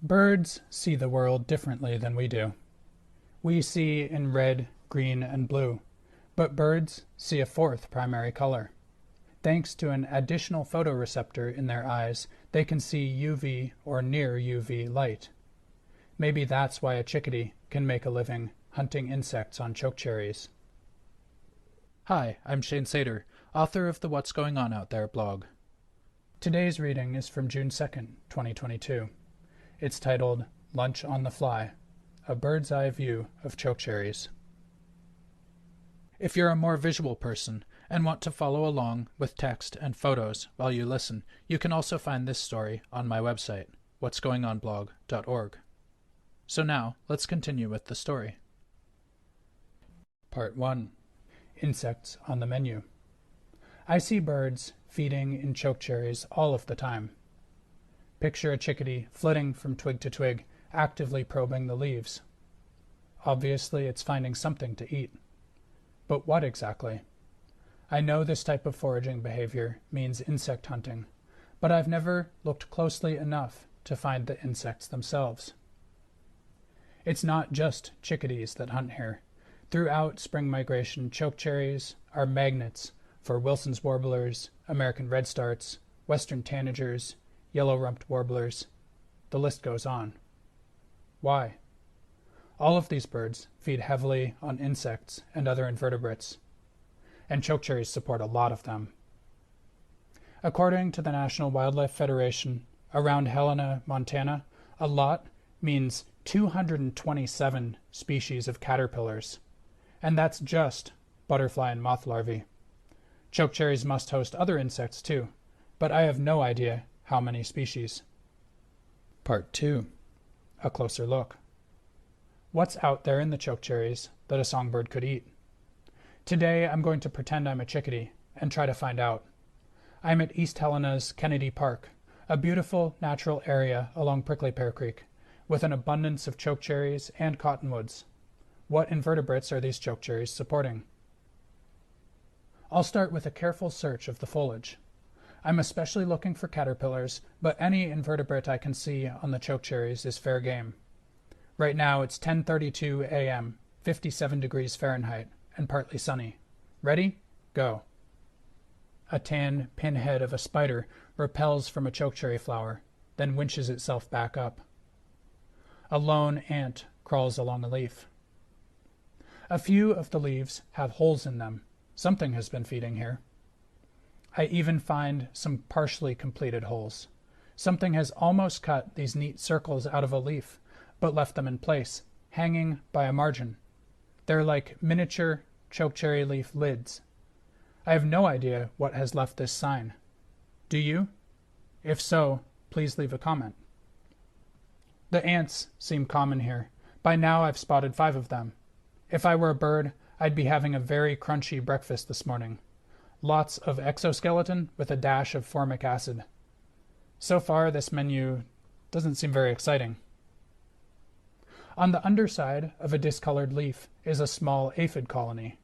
Birds see the world differently than we do. We see in red, green, and blue, but birds see a fourth primary color. Thanks to an additional photoreceptor in their eyes, they can see UV or near UV light. Maybe that's why a chickadee can make a living hunting insects on chokecherries. Hi, I'm Shane Sater, author of the What's Going On Out There blog. Today's reading is from June 2nd, 2022. It's titled Lunch on the Fly, a bird's eye view of chokecherries. If you're a more visual person and want to follow along with text and photos while you listen, you can also find this story on my website, what'sgoingonblog.org. So now, let's continue with the story. Part 1. Insects on the menu. I see birds feeding in chokecherries all of the time. Picture a chickadee flitting from twig to twig, actively probing the leaves. Obviously, it's finding something to eat. But what exactly? I know this type of foraging behavior means insect hunting, but I've never looked closely enough to find the insects themselves. It's not just chickadees that hunt here. Throughout spring migration, chokecherries are magnets for Wilson's warblers, American redstarts, western tanagers, yellow-rumped warblers. The list goes on. Why? All of these birds feed heavily on insects and other invertebrates, and chokecherries support a lot of them. According to the National Wildlife Federation, around Helena, Montana, a lot means 227 species of caterpillars, and that's just butterfly and moth larvae. Chokecherries must host other insects too, but I have no idea how many species. Part 2. A closer look. What's out there in the chokecherries that a songbird could eat? Today I'm going to pretend I'm a chickadee and try to find out. I'm at East Helena's Kennedy Park, a beautiful natural area along Prickly Pear Creek, with an abundance of chokecherries and cottonwoods. What invertebrates are these chokecherries supporting? I'll start with a careful search of the foliage. I'm especially looking for caterpillars, but any invertebrate I can see on the chokecherries is fair game. Right now it's 10:32 a.m., 57 degrees Fahrenheit, and partly sunny. Ready? Go. A tan pinhead of a spider repels from a chokecherry flower, then winches itself back up. A lone ant crawls along a leaf. A few of the leaves have holes in them. Something has been feeding here. I even find some partially completed holes. Something has almost cut these neat circles out of a leaf, but left them in place, hanging by a margin. They're like miniature chokecherry leaf lids. I have no idea what has left this sign. Do you? If so, please leave a comment. The ants seem common here. By now I've spotted 5 of them. If I were a bird, I'd be having a very crunchy breakfast this morning. Lots of exoskeleton with a dash of formic acid. So far, this menu doesn't seem very exciting. On the underside of a discolored leaf is a small aphid colony.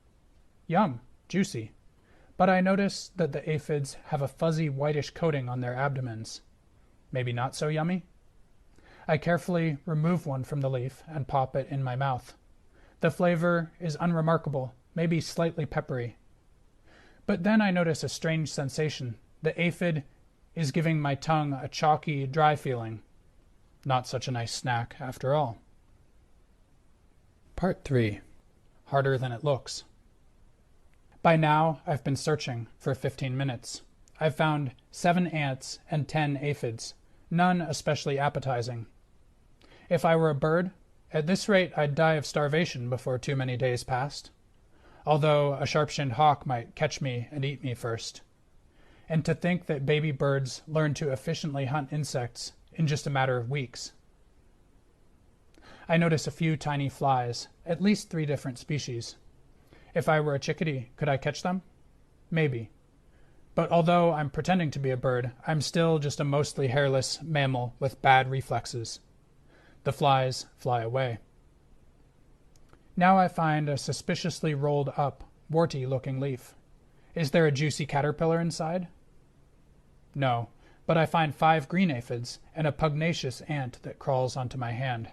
Yum, juicy. But I notice that the aphids have a fuzzy whitish coating on their abdomens. Maybe not so yummy? I carefully remove one from the leaf and pop it in my mouth. The flavor is unremarkable, maybe slightly peppery. But then I notice a strange sensation. The aphid is giving my tongue a chalky, dry feeling. Not such a nice snack, after all. Part 3. Harder than it looks. By now, I've been searching for 15 minutes. I've found 7 ants and 10 aphids, none especially appetizing. If I were a bird, at this rate I'd die of starvation before too many days passed. Although a sharp-shinned hawk might catch me and eat me first. And to think that baby birds learn to efficiently hunt insects in just a matter of weeks. I notice a few tiny flies, at least 3 different species. If I were a chickadee, could I catch them? Maybe. But although I'm pretending to be a bird, I'm still just a mostly hairless mammal with bad reflexes. The flies fly away. Now I find a suspiciously rolled up, warty-looking leaf. Is there a juicy caterpillar inside? No, but I find 5 green aphids and a pugnacious ant that crawls onto my hand.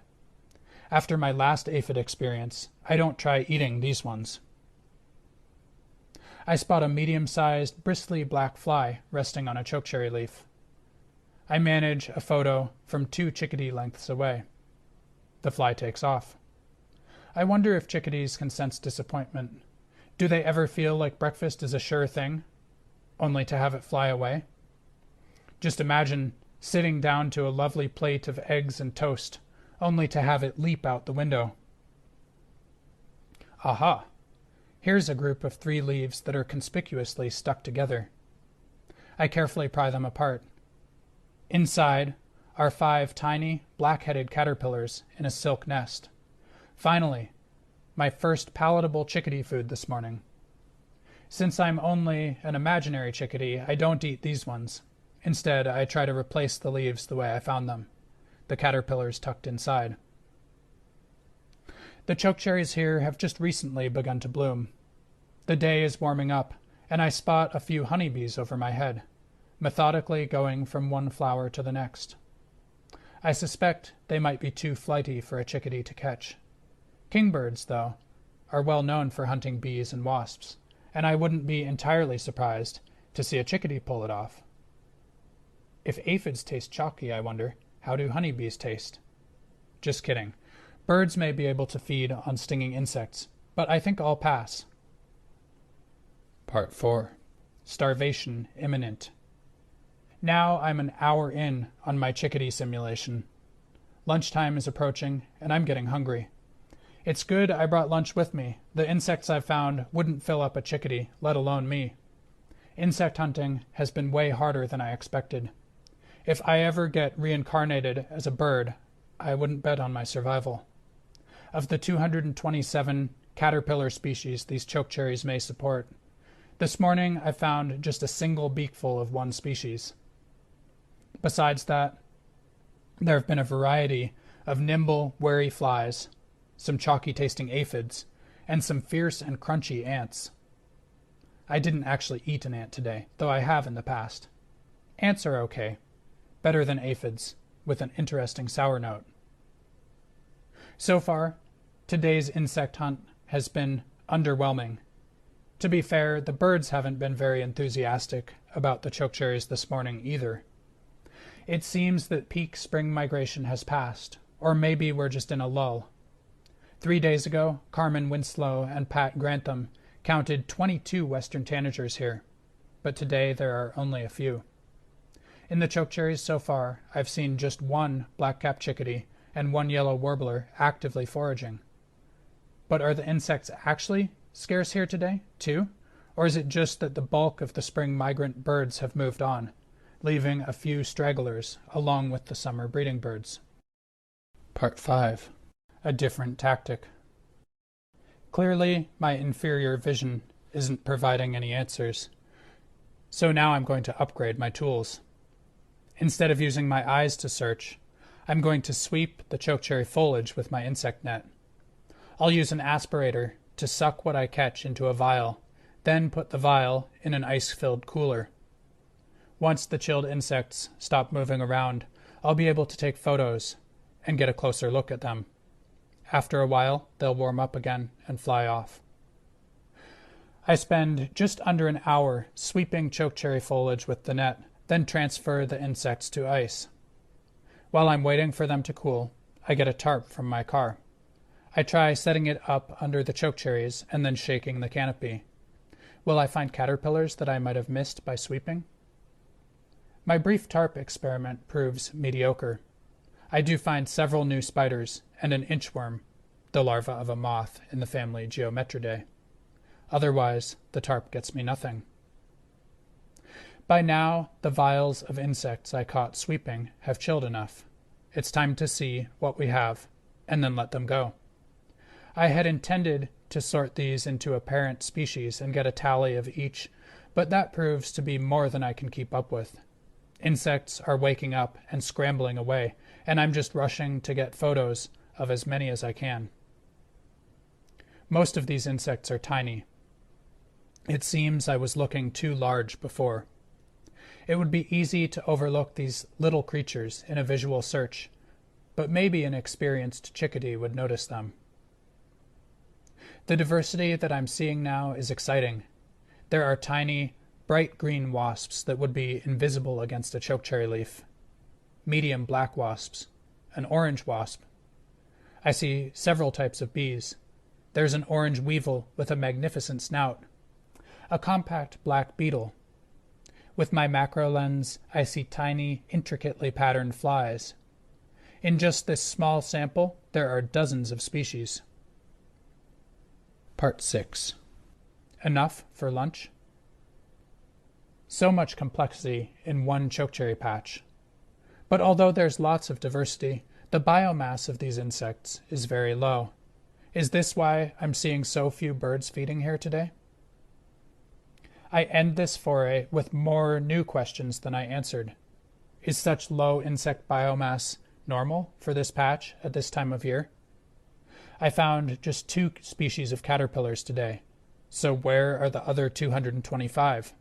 After my last aphid experience, I don't try eating these ones. I spot a medium-sized, bristly black fly resting on a chokecherry leaf. I manage a photo from 2 chickadee lengths away. The fly takes off. I wonder if chickadees can sense disappointment. Do they ever feel like breakfast is a sure thing, only to have it fly away? Just imagine sitting down to a lovely plate of eggs and toast, only to have it leap out the window. Aha! Here's a group of 3 leaves that are conspicuously stuck together. I carefully pry them apart. Inside are 5 tiny, black-headed caterpillars in a silk nest. Finally, my first palatable chickadee food this morning. Since I'm only an imaginary chickadee, I don't eat these ones. Instead, I try to replace the leaves the way I found them, the caterpillars tucked inside. The chokecherries here have just recently begun to bloom. The day is warming up, and I spot a few honeybees over my head, methodically going from one flower to the next. I suspect they might be too flighty for a chickadee to catch. Kingbirds, though, are well known for hunting bees and wasps, and I wouldn't be entirely surprised to see a chickadee pull it off. If aphids taste chalky, I wonder, how do honeybees taste? Just kidding. Birds may be able to feed on stinging insects, but I think I'll pass. Part 4. Starvation imminent. Now I'm an hour in on my chickadee simulation. Lunchtime is approaching, and I'm getting hungry. It's good I brought lunch with me. The insects I've found wouldn't fill up a chickadee, let alone me. Insect hunting has been way harder than I expected. If I ever get reincarnated as a bird, I wouldn't bet on my survival. Of the 227 caterpillar species these chokecherries may support, this morning I found just a single beakful of one species. Besides that, there have been a variety of nimble, wary flies, some chalky-tasting aphids, and some fierce and crunchy ants. I didn't actually eat an ant today, though I have in the past. Ants are okay. Better than aphids, with an interesting sour note. So far, today's insect hunt has been underwhelming. To be fair, the birds haven't been very enthusiastic about the chokecherries this morning either. It seems that peak spring migration has passed, or maybe we're just in a lull. 3 days ago, Carmen Winslow and Pat Grantham counted 22 western tanagers here, but today there are only a few. In the chokecherries so far, I've seen just 1 black-capped chickadee and 1 yellow warbler actively foraging. But are the insects actually scarce here today, too? Or is it just that the bulk of the spring migrant birds have moved on, leaving a few stragglers along with the summer breeding birds? Part 5. A different tactic. Clearly, my inferior vision isn't providing any answers, so now I'm going to upgrade my tools. Instead of using my eyes to search, I'm going to sweep the chokecherry foliage with my insect net. I'll use an aspirator to suck what I catch into a vial, then put the vial in an ice-filled cooler. Once the chilled insects stop moving around, I'll be able to take photos and get a closer look at them. After a while, they'll warm up again and fly off. I spend just under an hour sweeping chokecherry foliage with the net, then transfer the insects to ice. While I'm waiting for them to cool, I get a tarp from my car. I try setting it up under the chokecherries and then shaking the canopy. Will I find caterpillars that I might have missed by sweeping? My brief tarp experiment proves mediocre. I do find several new spiders and an inchworm, the larva of a moth in the family Geometridae. Otherwise, the tarp gets me nothing. By now, the vials of insects I caught sweeping have chilled enough. It's time to see what we have, and then let them go. I had intended to sort these into a parent species and get a tally of each, but that proves to be more than I can keep up with. Insects are waking up and scrambling away, and I'm just rushing to get photos of as many as I can. Most of these insects are tiny. It seems I was looking too large before. It would be easy to overlook these little creatures in a visual search, but maybe an experienced chickadee would notice them. The diversity that I'm seeing now is exciting. There are tiny, bright green wasps that would be invisible against a chokecherry leaf, medium black wasps, an orange wasp. I see several types of bees. There's an orange weevil with a magnificent snout, a compact black beetle. With my macro lens, I see tiny, intricately patterned flies. In just this small sample, there are dozens of species. Part 6. Enough for lunch? So much complexity in one chokecherry patch. But although there's lots of diversity, the biomass of these insects is very low. Is this why I'm seeing so few birds feeding here today? I end this foray with more new questions than I answered. Is such low insect biomass normal for this patch at this time of year? I found just 2 species of caterpillars today. So where are the other 225?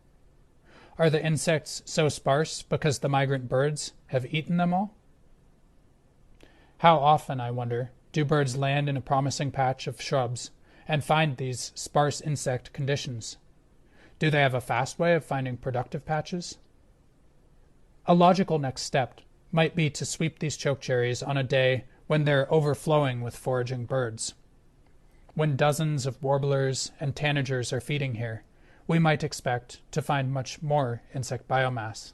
Are the insects so sparse because the migrant birds have eaten them all? How often, I wonder, do birds land in a promising patch of shrubs and find these sparse insect conditions? Do they have a fast way of finding productive patches? A logical next step might be to sweep these chokecherries on a day when they're overflowing with foraging birds. When dozens of warblers and tanagers are feeding here, we might expect to find much more insect biomass.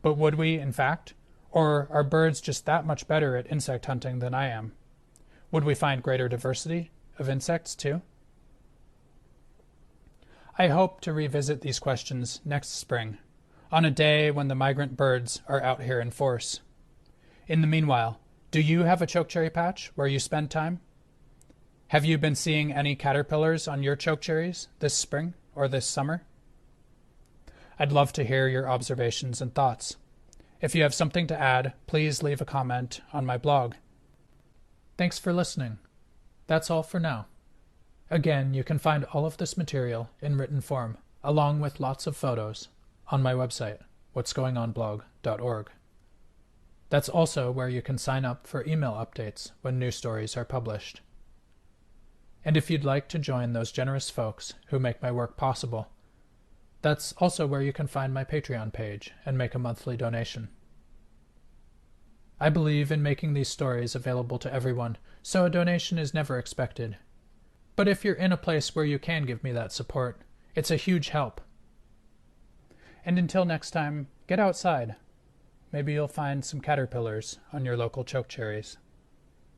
But would we, in fact? Or are birds just that much better at insect hunting than I am? Would we find greater diversity of insects too? I hope to revisit these questions next spring, on a day when the migrant birds are out here in force. In the meanwhile, do you have a chokecherry patch where you spend time? Have you been seeing any caterpillars on your chokecherries this spring or this summer? I'd love to hear your observations and thoughts. If you have something to add, please leave a comment on my blog. Thanks for listening. That's all for now. Again, you can find all of this material in written form, along with lots of photos, on my website, what'sgoingonblog.org. That's also where you can sign up for email updates when new stories are published. And if you'd like to join those generous folks who make my work possible, that's also where you can find my Patreon page and make a monthly donation. I believe in making these stories available to everyone, so a donation is never expected. But if you're in a place where you can give me that support, it's a huge help. And until next time, get outside. Maybe you'll find some caterpillars on your local chokecherries.